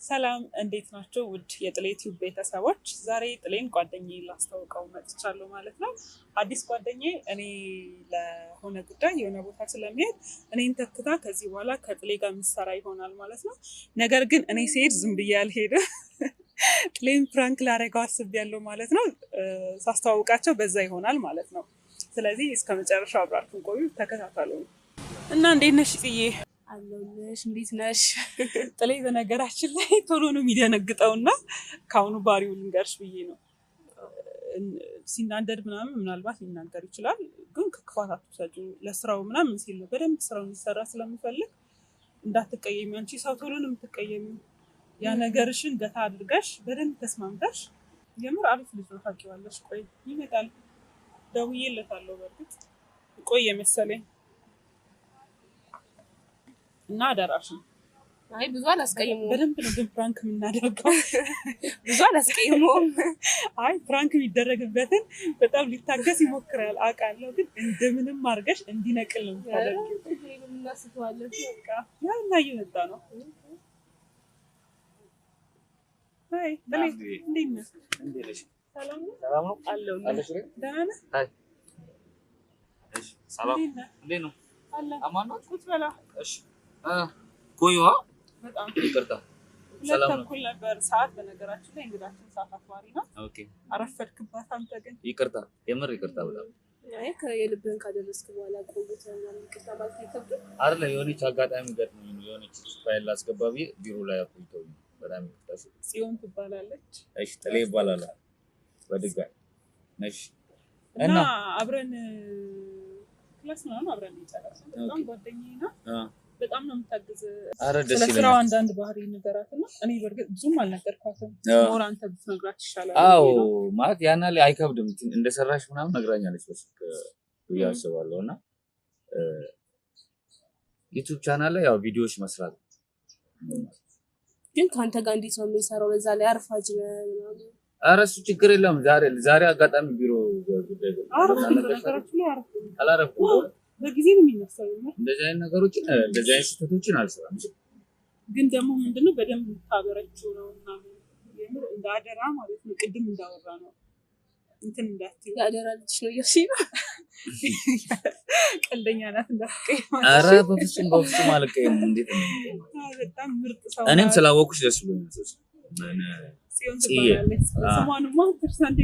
ሰላም እንዴት ናችሁ? ውድ የጥሌ ቲዩብ ቤተሰቦች፣ ዛሬ ጥሌን ጓደኛዬ ላስተዋውቀው መጥቻለሁ ማለት ነው። አዲስ ጓደኛዬ እኔ ለሆነ ጉዳይ የሆነ ቦታ ስለሚሄድ እኔን ተክታ ከዚህ በኋላ ከጥሌ ጋር የምትሰራ ይሆናል ማለት ነው። ነገር ግን እኔ ስሄድ ዝም ብዬ አልሄድም። ጥሌን ፕራንክ ላደርገው አስቤያለሁ ማለት ነው። ሳስተዋውቃቸው በዛ ይሆናል ማለት ነው። ስለዚህ እስከ መጨረሻው አብራችሁን ቆዩ፣ ተከታተሉ እና እንዴት ነሽ ጥዬ? አለሁልሽ። እንዴት ነሽ? ጥሌ በነገራችን ላይ ቶሎ ነው የሚደነግጠውና ከአሁኑ ባሪው ልንገርሽ ብዬ ነው። ሲናደድ ምናልባት ሊናገር ይችላል፣ ግን ከክፋት አትውሰጂው። ለስራው ምናምን ሲል ነው በደንብ ስራው እንዲሰራ ስለሚፈልግ እንዳትቀየሚ። አንቺ ሰው ቶሎ ነው የምትቀየሚው። ያ ነገርሽን ገታ አድርገሽ በደንብ ተስማምተሽ፣ የምር አሪፍ ልጅ ነው ታውቂዋለሽ። ቆይ ይመጣል፣ ደውዬለታለሁ። በእርግጥ ቆየ መሰለኝ እና አደራሽን። አይ ብዙ አላስቀይመውም። በደንብ ነው ግን ፕራንክ የምናደርገው። ብዙ አላስቀይመውም። አይ ፕራንክ የሚደረግበትን በጣም ሊታገስ ይሞክራል አውቃለሁ፣ ግን እንደምንም አድርገሽ እንዲነቅል ነው የምታደርጊው። እናስተዋለን። በቃ ያ እና እየመጣ ነው። አይ ጥሌ እንዴት ነህ? ሰላም ነው? ሰላም ነው አለሁልሽ። ደህና ነህ? አይ እሺ፣ ሰላም እንዴት ነው? አለ አማን ነው? ቁጭ በላ። እሺ ቆይዋ። በጣም ይቅርታ። ሰላም ነው? እኩል ነበር ሰዓት። በነገራችን ላይ እንግዳችን ሰዓት አክባሪ ነው። ኦኬ፣ አረፈድክባት አንተ ግን። ይቅርታ፣ የምር ይቅርታ በጣም። አይ ከየልብህን ካደረስክ በኋላ ቆይተህ ምናምን ይቅርታ ማለት አይከብድም አይደለ? የሆነች አጋጣሚ ገጥሞኝ ነው። የሆነች ፋይል ላስገባ ብዬ ቢሮ ላይ አቆይተውኝ ነው። በጣም ይቅርታ። ጽዮን ትባላለች። እሺ፣ ጥሌ ይባላል በድጋሚ። እሺ። እና አብረን ክላስ ምናምን አብረን እንጨርሳለን። በጣም ጓደኛዬ ናት። በጣም ነው የምታግዝ። ስለ ስራው አንዳንድ ባህሪ ንገራትና፣ እኔ በእርግጥ ብዙም አልነገርኳትም። ሞር አንተ ብትነግራት ይሻላል። አዎ ማለት ያን ያህል አይከብድም። እንደሰራሽ ምናምን ነግራኛለች በስልክ ብዬ አስባለሁ። እና ዩቲዩብ ቻናል ላይ ያው ቪዲዮዎች መስራት ግን ከአንተ ጋር እንዴት ነው የምንሰራው? በዛ ላይ አርፋጅ ምናምን። ኧረ እሱ ችግር የለም። ዛሬ አጋጣሚ ቢሮ ጉዳይ አላረፍኩም። በጊዜ ነው የሚነሳው። እንደዚህ አይነት ነገሮችን እንደዚህ አይነት ስህተቶችን አልሰራም። ግን ደግሞ ምንድነው በደንብ ታበረችው ነው ምናምን የምር እንደ አደራ ማለት ነው። ቅድም እንዳወራ ነው እንትን እንዳትዪ የአደራ ልጅ ነው እያልሽ ነው። ቀልደኛ ናት እንዳትቀይም። ኧረ በፍጹም አልቀይም። እንዴት ነው? በጣም ምርጥ ሰው። እኔም ስላወኩሽ ደስ ብሎኛል። ጽዮን ትባላለች። ስሟንማ ፐርሰንት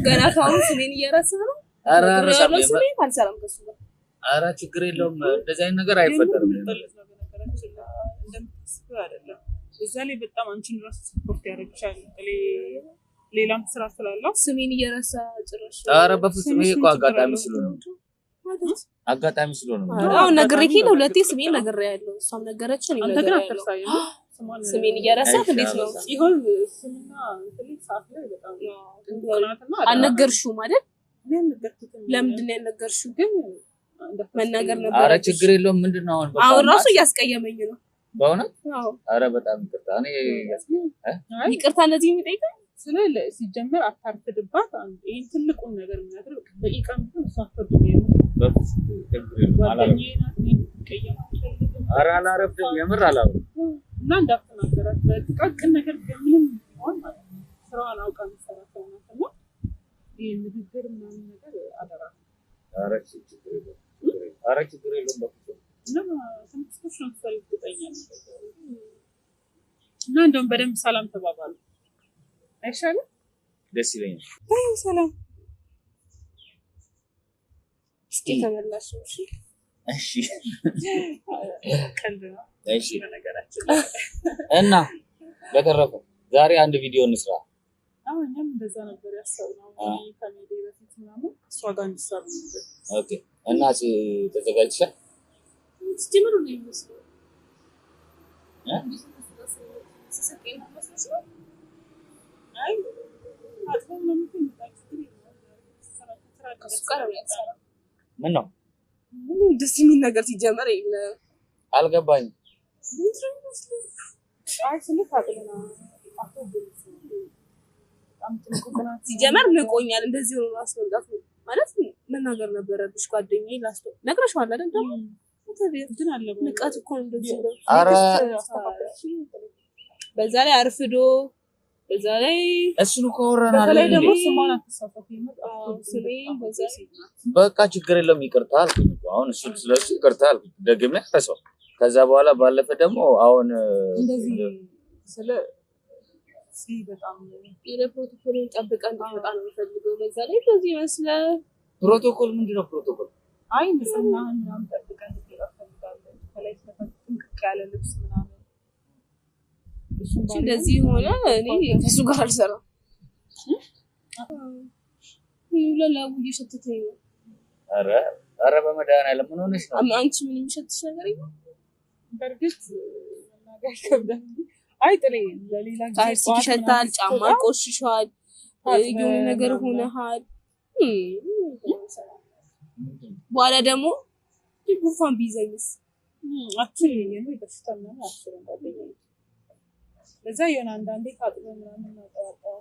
ገና ካሁን ስሜን እየረሳህ ነው። ኧረ ስሜን አልሰራም ከሱ ጋር። ኧረ ችግር የለውም። እንደዚህ አይነት ነገር አይፈጠርም። እንደምታስበው አይደለም። እዛ ላይ በጣም አንቺን ራሱ ሰፖርት ያደርግሻል። ሌላም ስራ ስላለው ስሜን እየረሳ ጭራሽ። ኧረ በፍጹም ይሄ እኮ አጋጣሚ ስለሆነ አሁን ነግሬህ ሁለቴ ስሜን ነግሬሃለሁ። እሷም ነገረችን። አንተ ግን አትርሳኝ። ስሜን እየረሳህ እንዴት ነው ይሁን? ስምና እንትን ሰዓት ላይ በጣም አልነገርሽውም አይደል? ለምንድን ነው ያልነገርሽው? ግን መናገር ነበር። ኧረ ችግር የለውም። ምንድን ነው አሁን ራሱ እያስቀየመኝ ነው በእውነት። አዎ ኧረ በጣም ይቅርታ። እኔ ይቅርታ እንደዚህ የሚጠይቀኝ ስለሌለ ሲጀመር አታርፍድባት። ይሄን ትልቁን ነገር የሚያደርግ በኢቃም ቢሆን እሷ አትወድም። ኧረ አላረፍድም፣ የምር አላረፍድም። እና እንዳትናገራት በጥቃቅን ነገር ምንም ሆን ማለት ነው። ስራዋን አውቃ የምትሰራ ሰው ናት እና ይሄ ንግግር ምናምን ነገር አደራ። ኧረ ችግር የለውም በፍጹም። እና ትንሽ ነው ትፈልግጠኛ እና እንደውም በደንብ ሰላም ተባባሉ አይሻልም? ደስ ይለኛል። አይ ሰላም እስኪ ተመላሽ። እሺ ቀልድ ነው። እሺ በነገራችን እና በተረፈ ዛሬ አንድ ቪዲዮ እንስራ። አሁን እኛም እንደዛ ነበር ያሰብነው። ከሜዲ በፊት ምናምን እሷ ጋር እንዲሰሩ ነበር። ኦኬ። እና ተዘጋጅተሻል? ስትጀምሩ ነው የሚመስለው አይ አጥተን ነው ምን ነው ደስ የሚል ነገር ሲጀመር የለም። አልገባኝም። ሲጀመር ንቆኛል። እንደዚህ ሆኖ አስመጣት ማለት መናገር ነበረብሽ። ጓደኛዬ ላስቶ ነግረሽዋል አይደል? ደግሞ ንቀት እኮ እንደዚህ ነው። ኧረ በዛ ላይ አርፍዶ በዛ ላይ እሱን እኮ አወራን በተለይ አይደል ደግሞ እንዴ? ስሟን አትሳሳት ስሜ በዛ በቃ ችግር የለም ይቅርታ አልኩኝ እኮ። አሁን እሱ ስለሱ ይቅርታ አልኩኝ ደግሜ አረሳው። ከዛ በኋላ ባለፈ ደግሞ አሁን እንደዚህ ስለ በጣም የፕሮቶኮልን ጠብቀን እንድትመጣ ነው የምፈልገው። በዛ ላይ እንደዚህ ይመስላል። ፕሮቶኮል ምንድነው ፕሮቶኮል? አይ ንጽህናህን ምናምን ጠብቀን እንድትመጣ ፈልጋለሁ። ከላይ ጥንቅቅ ያለ ልብስ ምናምን እንደዚህ ሆነ። እኔ ከሱ ጋር አልሰራም። ለላው እየሸተተኝ ነው። ኧረ በመድኃኒዓለም ምን ሆነሽ ነው? አንቺ ምን የሚሸትሽ ነገር የለም? በእርግጥ መናገር ይከብዳል። አይ ጥሌ ለሌላ ጊዜ ይሸታል፣ ጫማ ቆሽሿል፣ የሆነ ነገር ሆነሃል። በኋላ ደግሞ ጉንፋን ቢይዘኝስ? አትልኝ ነው በሽታ ነው አስረን ባለኝ ለዛ የሆነ አንዳንዴ ካጥበን ምናምን እናጣጣው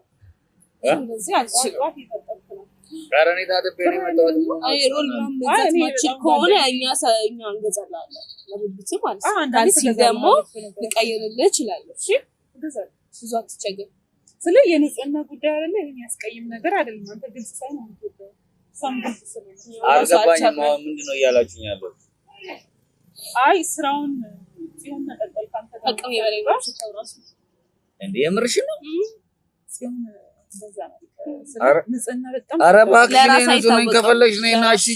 እንደዚህ አልቋት ይፈጠርኩ ነው። ኧረ እኔ ታጥቤ ነው የመጣሁት። አይ ሮል ምናምን መግዛት ማችል ከሆነ እኛ እንገዛላለን ለብብት ማለት ነው። ካልሲ ደግሞ ልቀይርልህ እችላለሁ። እሺ ገዛለሁ። ብዙ አትቸገር። ስለ የንጽህና ጉዳይ አይደለ የሚያስቀይም ነገር አይደለም። አንተ ግልጽ ሳይሆን ነው የምትወደው። ሳምንት ስለሆነ አልገባኝም። አሁን ምንድን ነው እያላችሁኝ ያለው? አይ ስራውን ጽዮን መቀጠል ካንተ ጋር አቅም የበላይ ነው ተውራስ እንዴ የምርሽ ነው? ጽዮን በዛ ነው። ንጽህና በጣም ኧረ እባክሽ ነኝ ከፈለግሽ ነኝ እና እሺ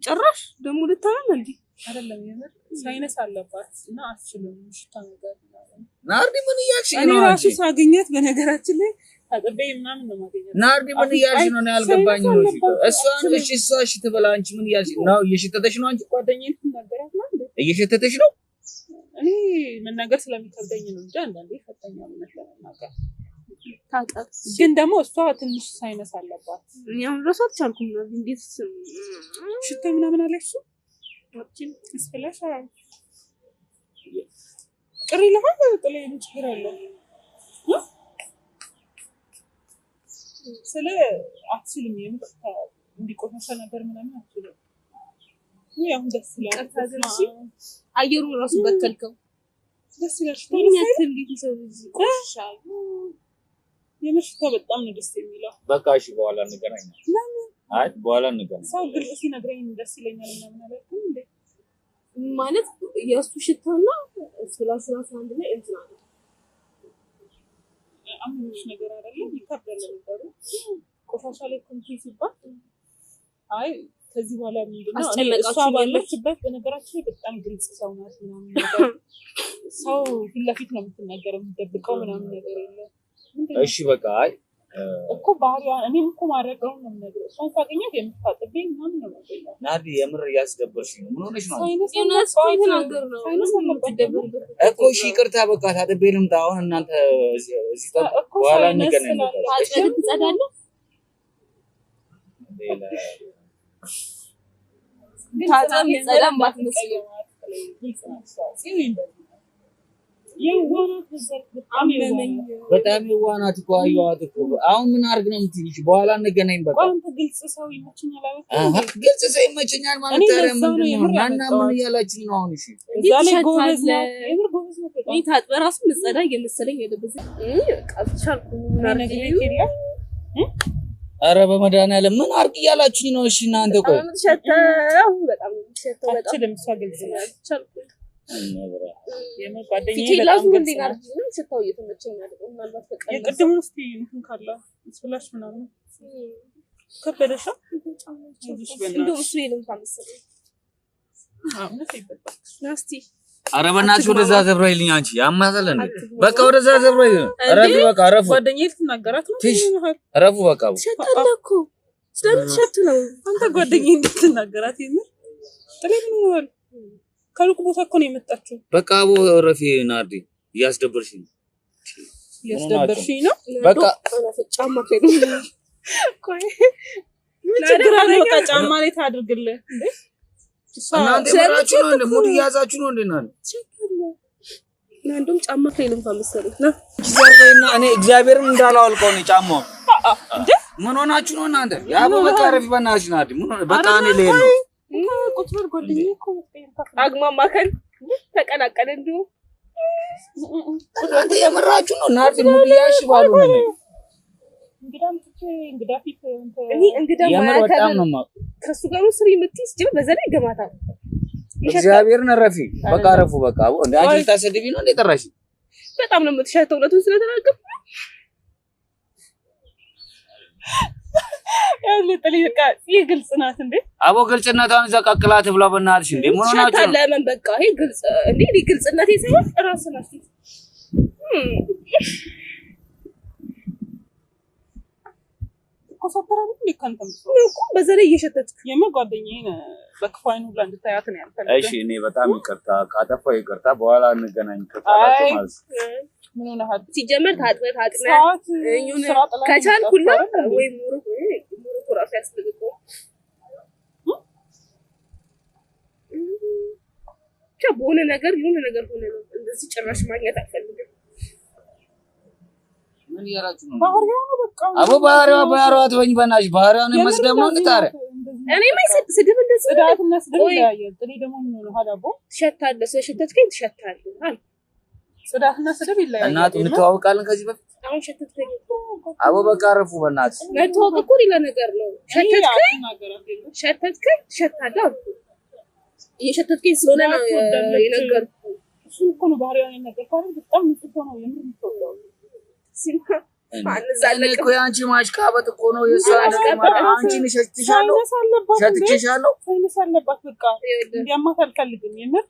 ጭራሽ ደግሞ ልታመም እንዴ? አይደለም የምር ሳይነስ አለባት እና አትችልም። ሽታ ነገር ናርዲ ምን እያልሽ ነው? እኔ ራሱ ሳገኛት በነገራችን ላይ ታጥቤ ምናምን ነው ማገኛት። ናርዲ ምን እያልሽ ነው? ያልገባኝ ነው። እሷ እሺ ትበላ። አንቺ ምን እያልሽ ነው? እየሸተተሽ ነው? አንቺ ጓደኛዬን ትናገራት ነው እንዴ? እየሸተተሽ ነው? እኔ መናገር ስለሚከብደኝ ነው እንጂ አንዳንዴ ይፈተኛል ለመናገር። ታጣት ግን ደግሞ እሷ ትንሽ ሳይነስ አለባት። እኛም ራሱ አልቻልኩም ነው እንዴት ሽታ ምናምን አለሽ ወጥቼ እስከላሽ ቅሪ ለሆነ ጥሌ ችግር አለው ስለ አትችልም የምትታ እንዲቆሻሻ ነገር ምናምን አትችልም። አሁን ደስ ይላል። አየሩ ራሱ በከልከው ደስ ይላል። ትልቅ ሰው ይቆሻል። የምሽታ በጣም ነው ደስ የሚለው። በቃ እሺ በኋላ እንገናኛለን። ለምን? አይ በኋላ እንገናኛለን። ሰው ግልጽ ሲነግረኝ ደስ ይለኛል ምናምን አላልኩም እንዴ? ማለት የእሱ ሽታና ስላሱ አንድ ላይ እንትና ነው። አምንሽ ነገር አይደለም ይከብዳል ነገሩ። ቆሻሻ ላይ ኮንቲኒ ሲባል አይ ከዚህ በኋላ ምንድነው እሷ ባለችበት በነገራችን ላይ በጣም ግልጽ ሰው ናት ምናምን ነገር ሰው ፊት ለፊት ነው የምትናገረው የምትደብቀው ምናምን ነገር የለም። እሺ በቃ አይ እኮ ባህሪዋ እኔም እኮ ማድረገው ነው የምነግርህ። እሷን ሳገኛት የምታጥበኝ ምናምን ነው የምነግርህ። ናዲ የምር እያስደበርሽኝ ነው። ምን ሆነሽ ነው? እኮ እሺ ይቅርታ በቃ ታጥቤ ልምጣ። አሁን እናንተ እዚህ በኋላ እንገናኛለን። ታጥበህ ትጸዳለህ? ታጥበህ ትጸዳም ባትመስልም በጣም የዋናት እኮ አየኋት እኮ። አሁን ምን አድርግ ነው የምትይኝ? በኋላ እንገናኝ በቃ። አንተ ግልጽ ሰው ይመችኛል አላልኩም? ግልጽ ሰው ይመችኛል ማለት ታዲያ ምንድን ነው? ናና ምን እያላችኝ ነው አሁን? እሺ እዛ ላይ ጎበዝ ነው የምር ጎበዝ ነው። እኔ ታጥበህ ራሱ ምጸዳ እየመሰለኝ የለበሰ በቃ አልቻልኩም። ኧረ በመድኃኒዓለም ምን አድርግ እያላችኝ ነው? እሺ እናንተ ቆይ ሸተው በጣም ሸተው በጣም አትችልም። እሷ ግልጽ ነው አልቻልኩም። የምር ጓደኛዬ በጣም ግልጽ ነው። ሽታው እየተመቸኝ አይደለም። ምናልባት በቃ የቅድሙን እስኪ እንትን ካለ ስፕላሽ ምናምን ከበደሻ እንደው እሱ የለም ታመሰለኝ። ናስቲ ኧረ በእናትሽ ወደዛ ዘብራይልኝ አንቺ ያማታል እንዴ? በቃ ወደዛ ዘብራይ። ረፉ በቃ ረፉ። ጓደኛዬ ልትናገራት ነው። ረፉ በቃ ሸታለ እኮ ስለምትሸት ነው። አንተ ጓደኛዬ እንድትናገራት የምር ጥሌት ነው ያለው። ከሩቅ ቦታ እኮ ነው የመጣችው። በቃ አቦ ረፊ ናርዲ እያስደበርሽኝ ነው። በቃ ጫማ ከሌለ ቆይ ምን ችግር አለ? በቃ ጫማ ላይ ታድርግልህ እንዴ? እናንተ ምራችሁ ነው እንዴ? ሙድ ያዛችሁ ነው እንዴ? እንደውም ጫማ ከሌለ ታመሰለኝ ና ይዘርበይና እኔ እግዚአብሔርን እንዳላወልቀው ነው ጫማው እንዴ? ምን ሆናችሁ ነው እናንተ? ያቦ በቃ ረፊ በእናትሽ ናርዲ ምን ሆነ? በቃ እኔ ልሄድ ነው። ቁጥር ጓደኛዬ እኮ አግማማከን ተቀላቀለ እንዴ? እናንተ የምራችሁ ነው ናርዲ ሙዲያሽ ባሉ ነው እንግዳም እንግዳ ፊት እንግዳ የምር በጣም ነው ከሱ ጋር ስሪ የምትይዝ ጅብ በዛ ላይ ገማታ እግዚአብሔርን ረፊ በቃ ረፉ በቃ እንደ አንቺ ታሰድቢ ነው እንደ ጠራሽ በጣም ነው የምትሻተው እውነቱን ስለተናገርኩ ያለ ጥልቃ ይግልጽ ናት እንዴ አቦ ግልጽነቷን ዘቃቅላት ብላ በእናትሽ እንዴ ምን ሆናችሁ ነው ለምን በቃ ይሄ ግልጽ እንዴ ግልጽነቴ ሳይሆን ራስ ናት ኮሰተራን ልከንተም እኮ በዛ ላይ እየሸተትክ የመጓደኛዬን በክፋይኑ ላይ እንድታያት ነው ያልፈልግ እሺ እኔ በጣም ይቅርታ ካጠፋው ይቅርታ በኋላ እንገናኝ ከታላችሁ ማለት ምን ሆነ ሀድ ሲጀመር ታጥበህ ከቻልኩላ ወይ ሙሩ ራስ ያስፈልገው በሆነ ነገር የሆነ ነገር ሆነ ነው እንደዚህ ጭራሽ ማግኘት አልፈልግም ምን ያራችሁ ነው ባህሪው ነው በቃ አቦ ባህሪው አትበኝ በእናትሽ ባህሪው ነው መስደብ ነው እንታረ እኔ ማይሰጥ ስድብ እንደዚህ ጽዳትና ስድብ ያያል ጥሪ ደግሞ ምን ነው ሀዳቦ ትሸታለህ ስለሸተትከኝ ትሸታለህ አይ ጽዳትና ስድብ ይለያያል እናት እንተዋወቃለን ከዚህ በፊት አሁን ሸተትከኝ አቦ በቃ አረፉ በእናትሽ መተዋወቅ እኮ ሌላ ነገር ነው ሸተትከኝ ትሸታለህ እየሸተትከኝ ስለሆነ ነው የነገርኩህ እሱን እኮ ነው ባህሪው የነገርኩህ አይደል በጣም ንጹህ ነው የምትወደው እኮ ያንቺ ማሽቃበጥ እኮ ነው የሷ አንቺን ሸትሻለሁ ሳይነስ አለባት በቃ እንዲያማት አልፈልግም የምር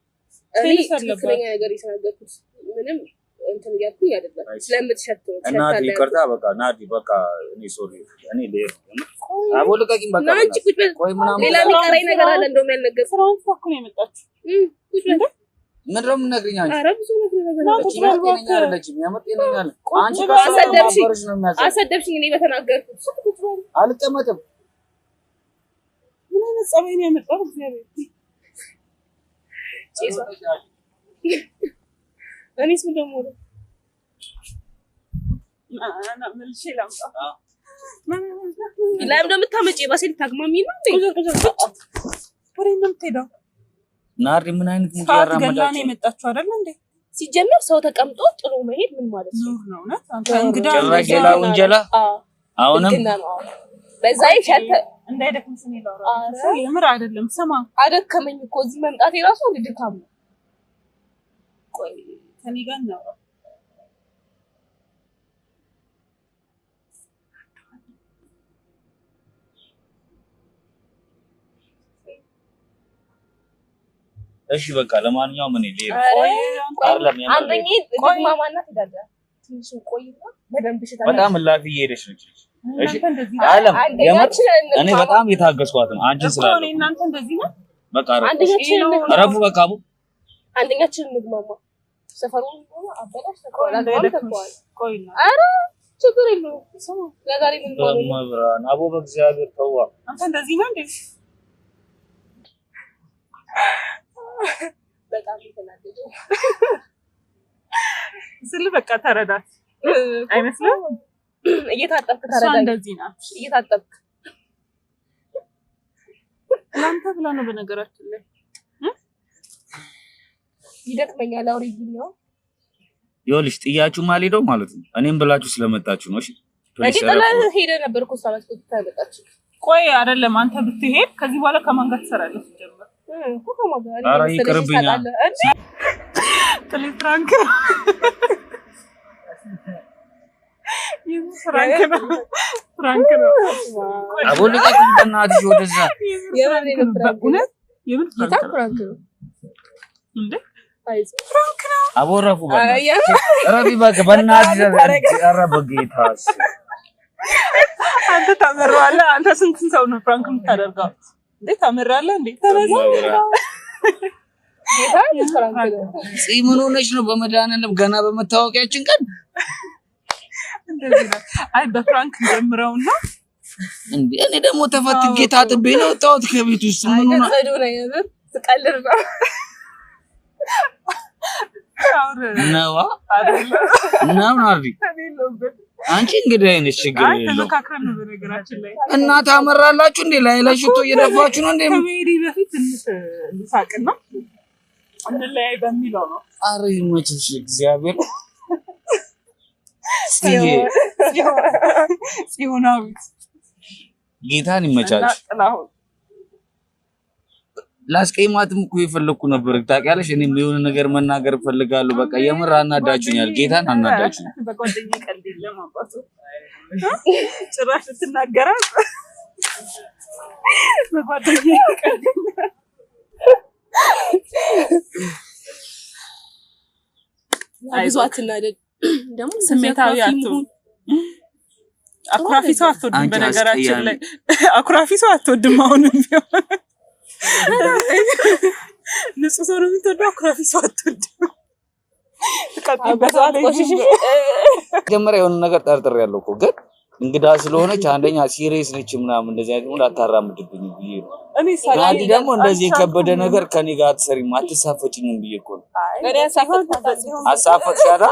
ሳይነስ አለባት ትክክለኛ ነገር የተናገርኩት ምንም እንትን እያልኩኝ አይደለም ስለምትሸተው እናት ይቅርታ በቃ ናዲ በቃ እኔ ሶሪ እኔ ልሄድ አቦ ልቀቂኝ በቃ ናንቺ ቁጭ በል ሌላ የሚቀረኝ ነገር አለ እንደውም ያልነገርኩህ ስራውን እኮ ነው የመጣችው ቁጭ በል ምን ነው የምነግርኝ አንቺ ኧረ ብዙ ነገር አንቺ አሰደብሽኝ እኔ በተናገርኩት አልቀመጥም ምን አይነት ጸባይ ነው ያመጣው እግዚአብሔር እኔስ ምን ደግሞ አና መልሼ ላምጣ ለምን እንደምታመጪ ባሴል ታግማሚ ነው ወሬ ነው የምትሄደው ናሪ ምን አይነት ሙድ ያራመዳችሁ ነው የመጣችሁ አይደል እንዴ ሲጀመር ሰው ተቀምጦ ጥሎ መሄድ ምን ማለት ነው ነው ነው አንተ እንግዳ ጭራሽ ወንጀላ አሁንም በዛይ ሸተ እንዳይደክም ስሜ ላውራ የምር አይደለም ስማ አደከመኝ እኮ እዚህ መምጣት የራሱ ልድካም ነው ቆይ ከኔ ጋር ነው እሺ በቃ ለማንኛውም እኔ ልሄድ አይደለም አንደኛ ማማና ትዳዳ ትንሽ ቆይና በደንብ ሽታ በጣም ላፊ እየሄደች ነው እሺ አይደለም እኔ በጣም የታገስኳት ነው አንቺ ስላለ እኔ እናንተ እንደዚህ ነው በቃ አረፉ በቃ አቡ አንደኛችን ምግማማ ሰፈሩን አበላሽ ተቆላል ቆይና አረ ችግር የለውም ሰው ለዛሬ ምን ነው መብራን አቡ በእግዚአብሔር ተዋ አንተ እንደዚህ ነው እንዴ በጣም ይተናደደ ስለ በቃ ተረዳት አይመስልም እየታጠብክ ተረዳት እንደዚህ ናት እየታጠብክ ላንተ ብላ ነው በነገራችን ላይ ይደክመኛል አውሪልኝው ይኸውልሽ ጥያችሁ ማልሄደው ማለት ነው እኔም ብላችሁ ስለመጣችሁ ነው እሺ እኔ ጥላህ ሄደ ነበር እኮ ሳላት ተመጣጣች ቆይ አይደለም አንተ ብትሄድ ከዚህ በኋላ ከማን ጋር ትሰራለህ ጀመር ኧረ ይቅርብኛ ጥሊ ፍራንክ ፍራንክ ነው አቦ ልቀቂኝ በእናትሽ ወደዛ የምን ፍራንክ ነው እንዴ ፍራንክ ነው አቦ ረፉ ረቢ በቃ በእናትሽ ኧረ በጌታስ አንተ ታመራለህ አንተ ስንት ሰው ነው ፍራንክ የምታደርገው እንዴ ታመራለህ እንዴ ተነሳ ምን ሆነሽ ነው በመድኃኒዓለም ገና በመታወቂያችን ቀን እንደዚህ ነው አይ በፍራንክ ጀምረውና እንዴ እኔ ደግሞ ተፈትጌ ታጥቤ ነው ወጣሁት ከቤት ውስጥ ምን ሆነ ዘዶ ነው የምር ትቀልድ ነው ነዋ ነው ናርዲ አንቺ እንግዲህ አይነሽ ችግር የለው ተመካክረን ነው በነገራችን ላይ እና ታመራላችሁ እንዴ ላይ ላይ ሽቶ እየደፋችሁ ነው እንዴ ከሜዲ በፊት ልሳቅና እንለያይ በሚለው ነው። ኧረ ይመችሽ እግዚአብሔር ጽዮናዊት ጌታን ይመቻች። ላስቀይማትም እኮ የፈለኩ ነበር ታውቂያለሽ። እኔም የሆነ ነገር መናገር ፈልጋለሁ። በቃ የምር አናዳችሁኛል። ጌታን አናዳችሁኝ። በጓደኛዬ ቀልድ የለም አባቱ ጭራሽ ልትናገራት በጓደኛዬ ቀልድ ብዙ አትናደድ። ደግሞ ስሜታዊ አትሁን። አኩራፊ ሰው አትወድም። በነገራችን ላይ አኩራፊ ሰው አትወድም። አሁንም ቢሆን ንጹህ ሰው ነው የምትወደው። አኩራፊ ሰው አትወድም። መጀመሪያ የሆነ ነገር ጠርጥሬያለሁ እኮ ግን እንግዳ ስለሆነች አንደኛ ሲሪየስ ነች ምናምን እንደዚህ አይነት ሙሉ አታራምድብኝ ብዬ ነው። ናዲ ደግሞ እንደዚህ የከበደ ነገር ከኔ ጋር አትሰሪም አትሳፈጭኝም ብዬ እኮ ነው። እኔ አሳፈጥሻለሁ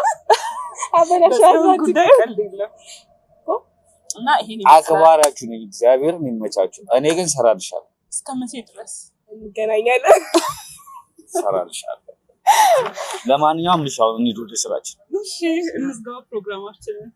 እና ይሄን አክባራችሁ ነኝ። እግዚአብሔር ይመቻችሁ። እኔ ግን ሰራልሻለሁ። እስከመቼ ድረስ እንገናኛለን? ሰራልሻለሁ። ለማንኛውም ልሻው እንሂድ ወደ ስራችን። እሺ እንዝጋው ፕሮግራማችንን።